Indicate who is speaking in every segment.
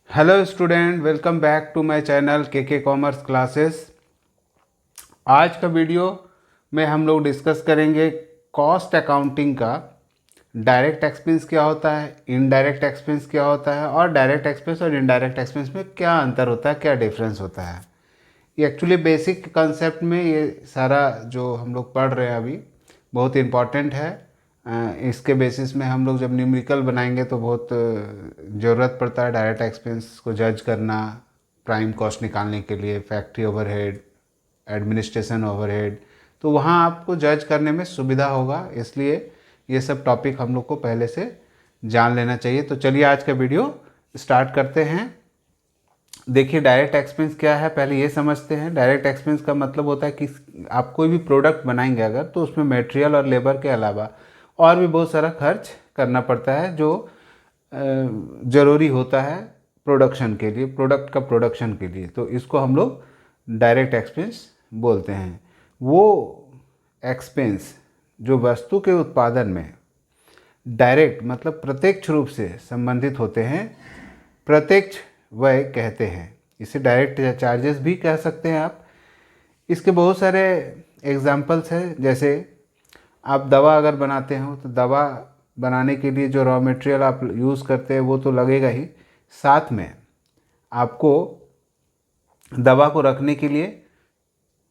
Speaker 1: Hello student, welcome back to my channel K commerce classes. आज का video में हम लोग डिस्कस करेंगे कॉस्ट अकाउंटिंग का डायरेक्ट एक्सपेंस क्या होता है, इनडायरेक्ट एक्सपेंस क्या होता है और डायरेक्ट एक्सपेंस और इनडायरेक्ट एक्सपेंस में क्या अंतर होता है, क्या डिफरेंस होता है। ये एक्चुअली बेसिक कंसेप्ट में ये सारा जो हम लोग पढ़ रहे हैं अभी बहुत इम्पॉर्टेंट है। इसके बेसिस में हम लोग जब न्यूमेरिकल बनाएंगे तो बहुत ज़रूरत पड़ता है डायरेक्ट एक्सपेंस को जज करना, प्राइम कॉस्ट निकालने के लिए, फैक्ट्री ओवरहेड, एडमिनिस्ट्रेशन ओवरहेड। तो वहाँ आपको जज करने में सुविधा होगा, इसलिए ये सब टॉपिक हम लोग को पहले से जान लेना चाहिए। तो चलिए आज का वीडियो स्टार्ट करते हैं। देखिए डायरेक्ट एक्सपेंस क्या है, पहले ये समझते हैं। डायरेक्ट एक्सपेंस का मतलब होता है कि आप कोई भी प्रोडक्ट बनाएंगे अगर, तो उसमें मटेरियल और लेबर के अलावा और भी बहुत सारा खर्च करना पड़ता है जो ज़रूरी होता है प्रोडक्शन के लिए, प्रोडक्ट का प्रोडक्शन के लिए। तो इसको हम लोग डायरेक्ट एक्सपेंस बोलते हैं। वो एक्सपेंस जो वस्तु के उत्पादन में डायरेक्ट मतलब प्रत्यक्ष रूप से संबंधित होते हैं, प्रत्यक्ष व्यय कहते हैं। इसे डायरेक्ट चार्जेस भी कह सकते हैं आप। इसके बहुत सारे एग्जाम्पल्स हैं। जैसे आप दवा अगर बनाते हो तो दवा बनाने के लिए जो रॉ मटेरियल आप यूज़ करते हैं वो तो लगेगा ही, साथ में आपको दवा को रखने के लिए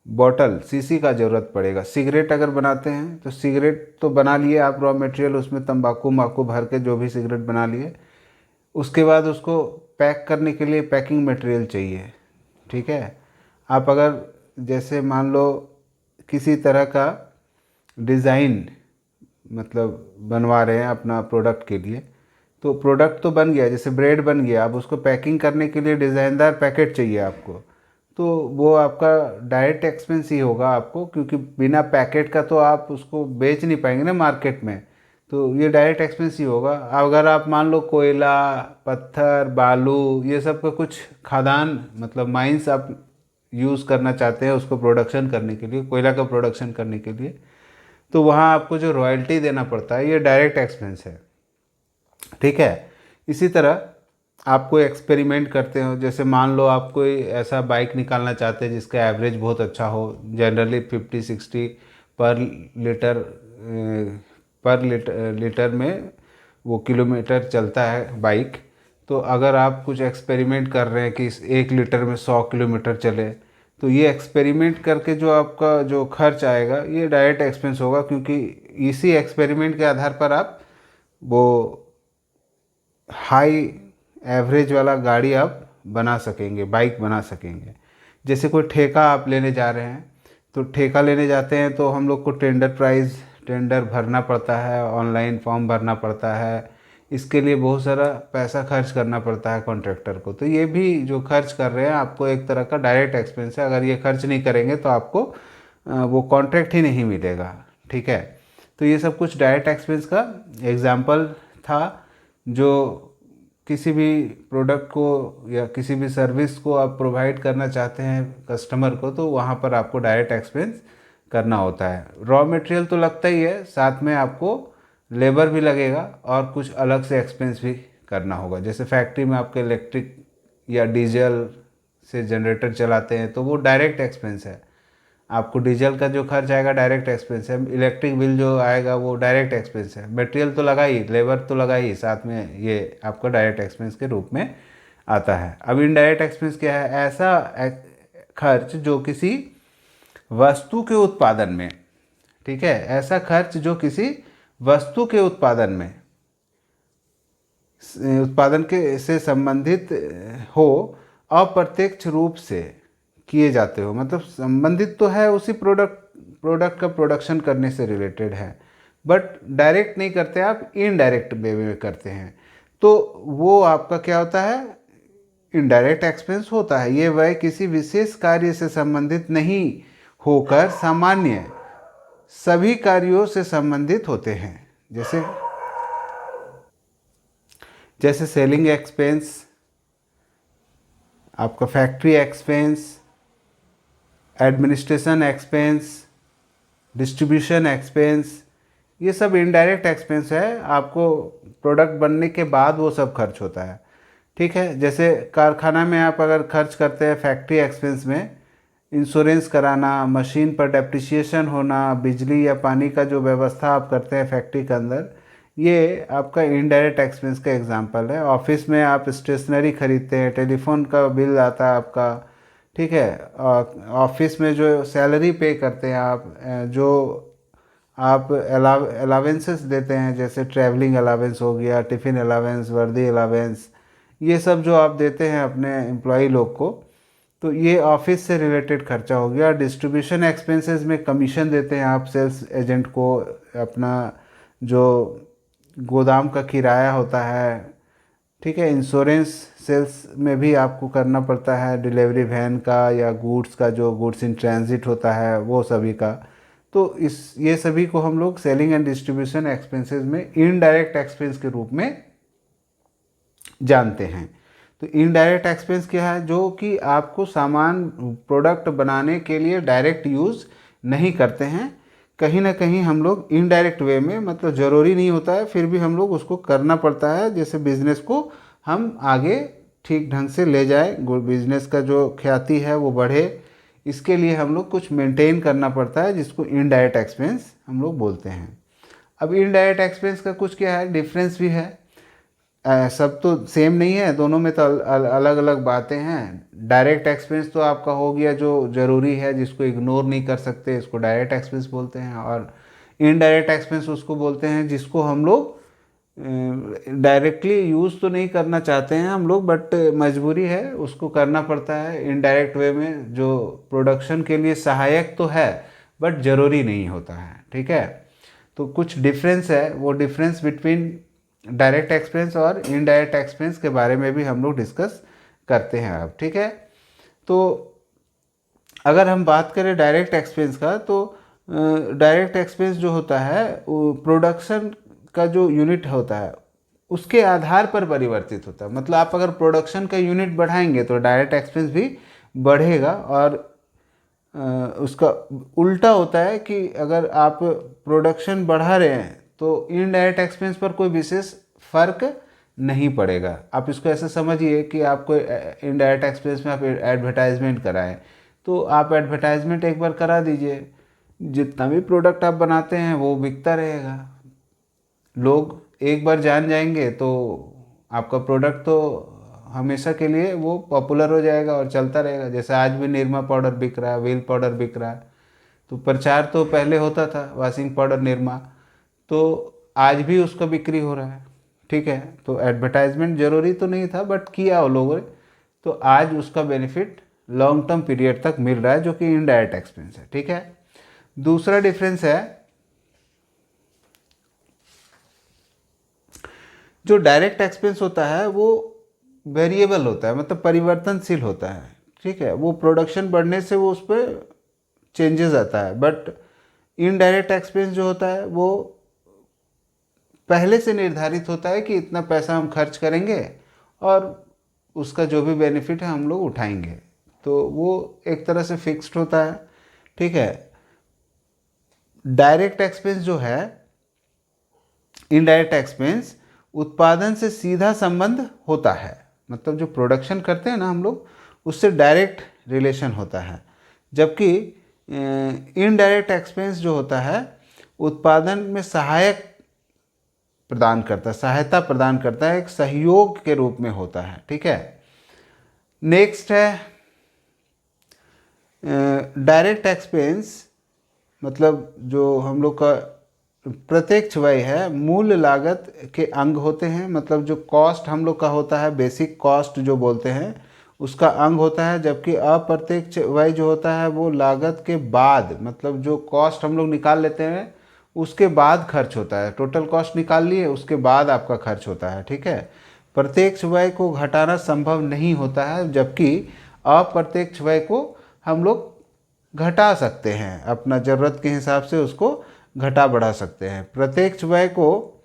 Speaker 1: बॉटल शीशी का ज़रूरत पड़ेगा। सिगरेट अगर बनाते हैं तो सिगरेट तो बना लिए आप, रॉ मटेरियल उसमें तंबाकू माकू भर के जो भी सिगरेट बना लिए, उसके बाद उसको पैक करने के लिए पैकिंग मटेरियल चाहिए। ठीक है। आप अगर जैसे मान लो किसी तरह का डिज़ाइन मतलब बनवा रहे हैं अपना प्रोडक्ट के लिए, तो प्रोडक्ट तो बन गया, जैसे ब्रेड बन गया, अब उसको पैकिंग करने के लिए डिज़ाइनदार पैकेट चाहिए आपको, तो वो आपका डायरेक्ट एक्सपेंस ही होगा आपको, क्योंकि बिना पैकेट का तो आप उसको बेच नहीं पाएंगे ना मार्केट में। तो ये डायरेक्ट एक्सपेंस ही होगा। अगर आप मान लो कोयला, पत्थर, बालू, ये सब का कुछ खादान मतलब माइंस आप यूज़ करना चाहते हैं उसको प्रोडक्शन करने के लिए, कोयला का प्रोडक्शन करने के लिए, तो वहाँ आपको जो रॉयल्टी देना पड़ता है ये डायरेक्ट एक्सपेंस है। ठीक है। इसी तरह आप कोई एक्सपेरिमेंट करते हो, जैसे मान लो आप कोई ऐसा बाइक निकालना चाहते हैं जिसका एवरेज बहुत अच्छा हो, जनरली 50-60 पर लीटर लीटर में वो किलोमीटर चलता है बाइक। तो अगर आप कुछ एक्सपेरिमेंट कर रहे हैं कि 1 लीटर में 100 किलोमीटर चले, तो ये एक्सपेरिमेंट करके जो आपका जो खर्च आएगा ये डायरेक्ट एक्सपेंस होगा, क्योंकि इसी एक्सपेरिमेंट के आधार पर आप वो हाई एवरेज वाला गाड़ी आप बना सकेंगे, बाइक बना सकेंगे। जैसे कोई ठेका आप लेने जा रहे हैं, तो ठेका लेने जाते हैं तो हम लोग को टेंडर भरना पड़ता है, ऑनलाइन फॉर्म भरना पड़ता है, इसके लिए बहुत सारा पैसा खर्च करना पड़ता है कॉन्ट्रैक्टर को। तो ये भी जो खर्च कर रहे हैं आपको एक तरह का डायरेक्ट एक्सपेंस है। अगर ये खर्च नहीं करेंगे तो आपको वो कॉन्ट्रैक्ट ही नहीं मिलेगा। ठीक है। तो ये सब कुछ डायरेक्ट एक्सपेंस का एग्जाम्पल था। जो किसी भी प्रोडक्ट को या किसी भी सर्विस को आप प्रोवाइड करना चाहते हैं कस्टमर को, तो वहाँ पर आपको डायरेक्ट एक्सपेंस करना होता है। रॉ मटेरियल तो लगता ही है, साथ में आपको लेबर भी लगेगा और कुछ अलग से एक्सपेंस भी करना होगा। जैसे फैक्ट्री में आपके इलेक्ट्रिक या डीजल से जनरेटर चलाते हैं तो वो डायरेक्ट एक्सपेंस है, आपको डीजल का जो खर्च आएगा डायरेक्ट एक्सपेंस है, इलेक्ट्रिक बिल जो आएगा वो डायरेक्ट एक्सपेंस है, मटेरियल तो लगा ही, लेबर तो लगा ही, साथ में ये आपका डायरेक्ट एक्सपेंस के रूप में आता है। अब इनडायरेक्ट एक्सपेंस क्या है? ऐसा खर्च जो किसी वस्तु के उत्पादन में, ठीक है, ऐसा खर्च जो किसी वस्तु के उत्पादन के से संबंधित हो, अप्रत्यक्ष रूप से किए जाते हो, मतलब संबंधित तो है उसी प्रोडक्ट का प्रोडक्शन करने से रिलेटेड है, बट डायरेक्ट नहीं करते, आप इनडायरेक्ट वे में करते हैं, तो वो आपका क्या होता है? इनडायरेक्ट एक्सपेंस होता है। ये व्यय किसी विशेष कार्य से संबंधित नहीं होकर सामान्य सभी कार्यों से संबंधित होते हैं। जैसे जैसे सेलिंग एक्सपेंस, आपका factory expense, administration expense, distribution expense, ये सब इनडायरेक्ट एक्सपेंस है। आपको प्रोडक्ट बनने के बाद वो सब खर्च होता है। ठीक है। जैसे कारखाना में आप अगर खर्च करते हैं फैक्ट्री एक्सपेंस में, इंश्योरेंस कराना, मशीन पर डेप्रिसिएशन होना, बिजली या पानी का जो व्यवस्था आप करते हैं फैक्ट्री के अंदर, ये आपका इनडायरेक्ट एक्सपेंस का एग्जांपल है। ऑफिस में आप स्टेशनरी खरीदते हैं, टेलीफोन का बिल आता है आपका, ठीक है। ऑफिस में जो सैलरी पे करते हैं आप, जो आप अलावेंसेस देते हैं, जैसे ट्रैवलिंग अलावेंस हो गया, टिफ़िन अलावेंस, वर्दी अलावेंस, ये सब जो आप देते हैं अपने एम्प्लॉई लोग को, तो ये ऑफिस से रिलेटेड खर्चा हो गया। डिस्ट्रीब्यूशन एक्सपेंसेस में कमीशन देते हैं आप सेल्स एजेंट को, अपना जो गोदाम का किराया होता है, ठीक है। इंश्योरेंस सेल्स में भी आपको करना पड़ता है, डिलीवरी वैन का या गुड्स का, जो गुड्स इन ट्रांजिट होता है वो सभी का। तो ये सभी को हम लोग सेलिंग एंड डिस्ट्रीब्यूशन एक्सपेंसेस में इनडायरेक्ट एक्सपेंस के रूप में जानते हैं। तो इनडायरेक्ट एक्सपेंस क्या है? जो कि आपको सामान प्रोडक्ट बनाने के लिए डायरेक्ट यूज़ नहीं करते हैं, कहीं ना कहीं हम लोग इनडायरेक्ट वे में, मतलब ज़रूरी नहीं होता है फिर भी हम लोग उसको करना पड़ता है, जैसे बिज़नेस को हम आगे ठीक ढंग से ले जाए, बिज़नेस का जो ख्याति है वो बढ़े, इसके लिए हम लोग कुछ मेंटेन करना पड़ता है, जिसको इनडायरेक्ट एक्सपेंस हम लोग बोलते हैं। अब इनडायरेक्ट एक्सपेंस का कुछ क्या है, डिफरेंस भी है। सब तो सेम नहीं है, दोनों में तो अलग अलग बातें हैं। डायरेक्ट एक्सपेंस तो आपका हो गया जो ज़रूरी है, जिसको इग्नोर नहीं कर सकते, इसको डायरेक्ट एक्सपेंस बोलते हैं। और इनडायरेक्ट एक्सपेंस उसको बोलते हैं जिसको हम लोग डायरेक्टली यूज़ तो नहीं करना चाहते हैं हम लोग, बट मजबूरी है, उसको करना पड़ता है इनडायरेक्ट वे में, जो प्रोडक्शन के लिए सहायक तो है बट ज़रूरी नहीं होता है, ठीक है। तो कुछ डिफरेंस है, वो डिफरेंस बिटवीन डायरेक्ट एक्सपेंस और इनडायरेक्ट एक्सपेंस के बारे में भी हम लोग डिस्कस करते हैं अब, ठीक है। तो अगर हम बात करें डायरेक्ट एक्सपेंस का, तो डायरेक्ट एक्सपेंस जो होता है वो प्रोडक्शन का जो यूनिट होता है उसके आधार पर परिवर्तित होता है। मतलब आप अगर प्रोडक्शन का यूनिट बढ़ाएंगे तो डायरेक्ट एक्सपेंस भी बढ़ेगा, और उसका उल्टा होता है कि अगर आप प्रोडक्शन बढ़ा रहे हैं तो इनडायरेक्ट एक्सपेंस पर कोई विशेष फर्क नहीं पड़ेगा। आप इसको ऐसे समझिए कि आपको इनडायरेक्ट एक्सपेंस में आप एडवर्टाइजमेंट कराएं, तो आप एडवर्टाइजमेंट एक बार करा दीजिए, जितना भी प्रोडक्ट आप बनाते हैं वो बिकता रहेगा, लोग एक बार जान जाएंगे तो आपका प्रोडक्ट तो हमेशा के लिए वो पॉपुलर हो जाएगा और चलता रहेगा। जैसे आज भी निरमा पाउडर बिक रहा है, व्हील पाउडर बिक रहा है, तो प्रचार तो पहले होता था वॉशिंग पाउडर निरमा, तो आज भी उसका बिक्री हो रहा है, ठीक है। तो एडवर्टाइजमेंट ज़रूरी तो नहीं था बट किया वो लोगों ने, तो आज उसका बेनिफिट लॉन्ग टर्म पीरियड तक मिल रहा है, जो कि इनडायरेक्ट एक्सपेंस है, ठीक है। दूसरा डिफरेंस है, जो डायरेक्ट एक्सपेंस होता है वो वेरिएबल होता है, मतलब परिवर्तनशील होता है, ठीक है। वो प्रोडक्शन बढ़ने से वो उस पर चेंजेस आता है, बट इनडायरेक्ट एक्सपेंस जो होता है वो पहले से निर्धारित होता है कि इतना पैसा हम खर्च करेंगे और उसका जो भी बेनिफिट है हम लोग उठाएंगे, तो वो एक तरह से फिक्स्ड होता है, ठीक है। डायरेक्ट एक्सपेंस जो है, इनडायरेक्ट एक्सपेंस, उत्पादन से सीधा संबंध होता है, मतलब जो प्रोडक्शन करते हैं ना हम लोग, उससे डायरेक्ट रिलेशन होता है। जबकि इनडायरेक्ट एक्सपेंस जो होता है उत्पादन में सहायता प्रदान करता है, एक सहयोग के रूप में होता है, ठीक है। नेक्स्ट है डायरेक्ट एक्सपेंस, मतलब जो हम लोग का प्रत्यक्ष व्यय है, मूल लागत के अंग होते हैं, मतलब जो कॉस्ट हम लोग का होता है, बेसिक कॉस्ट जो बोलते हैं, उसका अंग होता है। जबकि अप्रत्यक्ष व्यय जो होता है वो लागत के बाद, मतलब जो कॉस्ट हम लोग निकाल लेते हैं उसके बाद खर्च होता है, टोटल कॉस्ट निकाल लिए उसके बाद आपका खर्च होता है, ठीक है। प्रत्यक्ष व्यय को घटाना संभव नहीं होता है, जबकि अप्रत्यक्ष व्यय को हम लोग घटा सकते हैं, अपना ज़रूरत के हिसाब से उसको घटा बढ़ा सकते हैं। प्रत्यक्ष व्यय को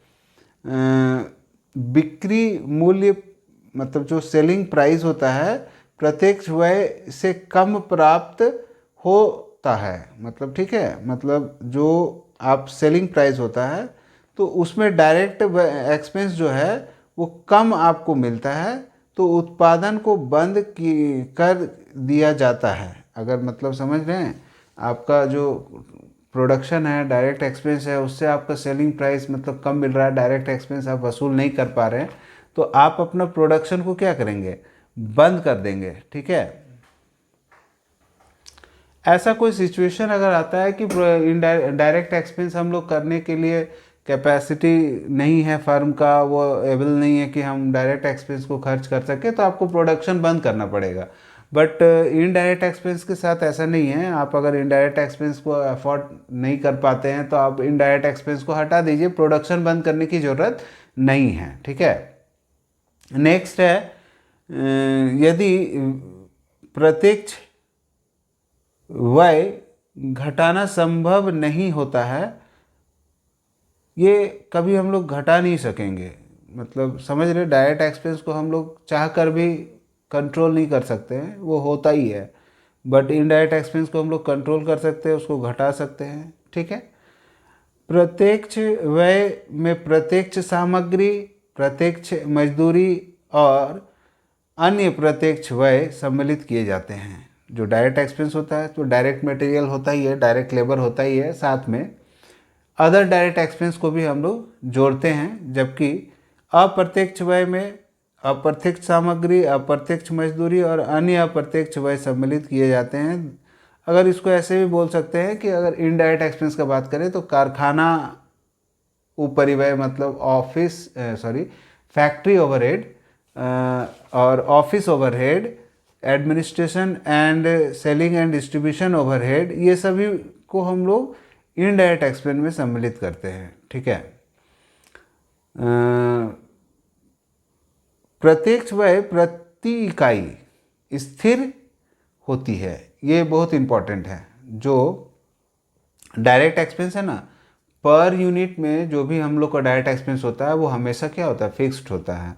Speaker 1: बिक्री मूल्य, मतलब जो सेलिंग प्राइस होता है, प्रत्यक्ष व्यय से कम प्राप्त होता है, मतलब ठीक है, मतलब जो आप सेलिंग प्राइस होता है तो उसमें डायरेक्ट एक्सपेंस जो है वो कम आपको मिलता है, तो उत्पादन को बंद कर दिया जाता है। अगर मतलब समझ रहे हैं, आपका जो प्रोडक्शन है, डायरेक्ट एक्सपेंस है, उससे आपका सेलिंग प्राइस मतलब कम मिल रहा है, डायरेक्ट एक्सपेंस आप वसूल नहीं कर पा रहे हैं, तो आप अपना प्रोडक्शन को क्या करेंगे, बंद कर देंगे। ठीक है। ऐसा कोई सिचुएशन अगर आता है कि डायरेक्ट एक्सपेंस हम लोग करने के लिए कैपेसिटी नहीं है, फर्म का वो एबल नहीं है कि हम डायरेक्ट एक्सपेंस को खर्च कर सके, तो आपको प्रोडक्शन बंद करना पड़ेगा। बट इनडायरेक्ट एक्सपेंस के साथ ऐसा नहीं है। आप अगर इनडायरेक्ट एक्सपेंस को अफोर्ड नहीं कर पाते हैं तो आप इनडायरेक्ट एक्सपेंस को हटा दीजिए, प्रोडक्शन बंद करने की ज़रूरत नहीं है। ठीक है। नेक्स्ट है, यदि प्रत्यक्ष व्यय घटाना संभव नहीं होता है, ये कभी हम लोग घटा नहीं सकेंगे। मतलब समझ रहे, डायरेक्ट एक्सपेंस को हम लोग चाह कर भी कंट्रोल नहीं कर सकते हैं, वो होता ही है। बट इनडायरेक्ट एक्सपेंस को हम लोग कंट्रोल कर सकते हैं, उसको घटा सकते हैं। ठीक है। प्रत्यक्ष व्यय में प्रत्यक्ष सामग्री, प्रत्यक्ष मजदूरी और अन्य प्रत्यक्ष व्यय सम्मिलित किए जाते हैं। जो डायरेक्ट एक्सपेंस होता है तो डायरेक्ट मटेरियल होता ही है, डायरेक्ट लेबर होता ही है, साथ में अदर डायरेक्ट एक्सपेंस को भी हम लोग जोड़ते हैं। जबकि अप्रत्यक्ष व्यय में अप्रत्यक्ष सामग्री, अप्रत्यक्ष मजदूरी और अन्य अप्रत्यक्ष व्यय सम्मिलित किए जाते हैं। अगर इसको ऐसे भी बोल सकते हैं कि अगर इनडायरेक्ट एक्सपेंस का बात करें तो कारखाना उपरिव्यय मतलब फैक्ट्री ओवरहेड और office overhead, administration and selling and distribution overhead, ये सभी को हम लोग इनडायरेक्ट एक्सपेंस में सम्मिलित करते हैं। ठीक है। प्रत्यक्ष व्यय प्रति इकाई स्थिर होती है, ये बहुत इंपॉर्टेंट है। जो डायरेक्ट एक्सपेंस है ना, पर यूनिट में जो भी हम लोग का डायरेक्ट एक्सपेंस होता है वो हमेशा क्या होता है, फिक्स्ड होता है।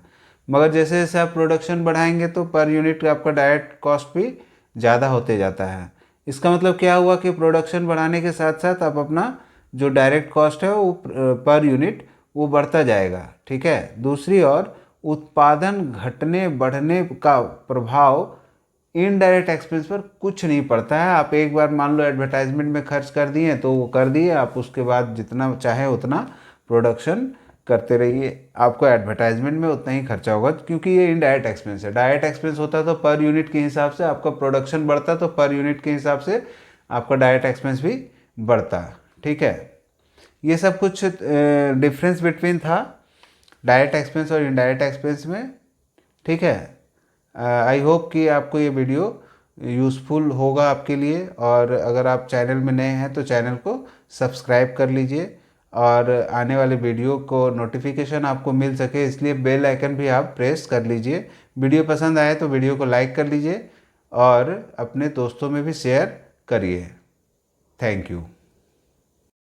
Speaker 1: मगर जैसे जैसे आप प्रोडक्शन बढ़ाएंगे तो पर यूनिट आपका डायरेक्ट कॉस्ट भी ज़्यादा होते जाता है। इसका मतलब क्या हुआ कि प्रोडक्शन बढ़ाने के साथ साथ आप अपना जो डायरेक्ट कॉस्ट है वो पर यूनिट वो बढ़ता जाएगा। ठीक है। दूसरी ओर उत्पादन घटने बढ़ने का प्रभाव इनडायरेक्ट एक्सपेंस पर कुछ नहीं पड़ता है। आप एक बार मान लो एडवर्टाइजमेंट में खर्च कर दिए तो वो कर दिए, आप उसके बाद जितना चाहे उतना प्रोडक्शन करते रहिए, आपको एडवर्टाइजमेंट में उतना ही खर्चा होगा, क्योंकि ये इनडायरेक्ट एक्सपेंस है। डायरेक्ट एक्सपेंस होता तो पर यूनिट के हिसाब से आपका प्रोडक्शन बढ़ता, तो पर यूनिट के हिसाब से आपका डायरेक्ट एक्सपेंस भी बढ़ता। ठीक है। ये सब कुछ डिफरेंस बिटवीन था डायरेक्ट एक्सपेंस और इनडायरेक्ट एक्सपेंस में। ठीक है। आई होप कि आपको ये वीडियो यूज़फुल होगा आपके लिए, और अगर आप चैनल में नए हैं तो चैनल को सब्सक्राइब कर लीजिए, और आने वाले वीडियो को नोटिफिकेशन आपको मिल सके इसलिए बेल आइकन भी आप प्रेस कर लीजिए। वीडियो पसंद आए तो वीडियो को लाइक कर लीजिए और अपने दोस्तों में भी शेयर करिए। Thank you.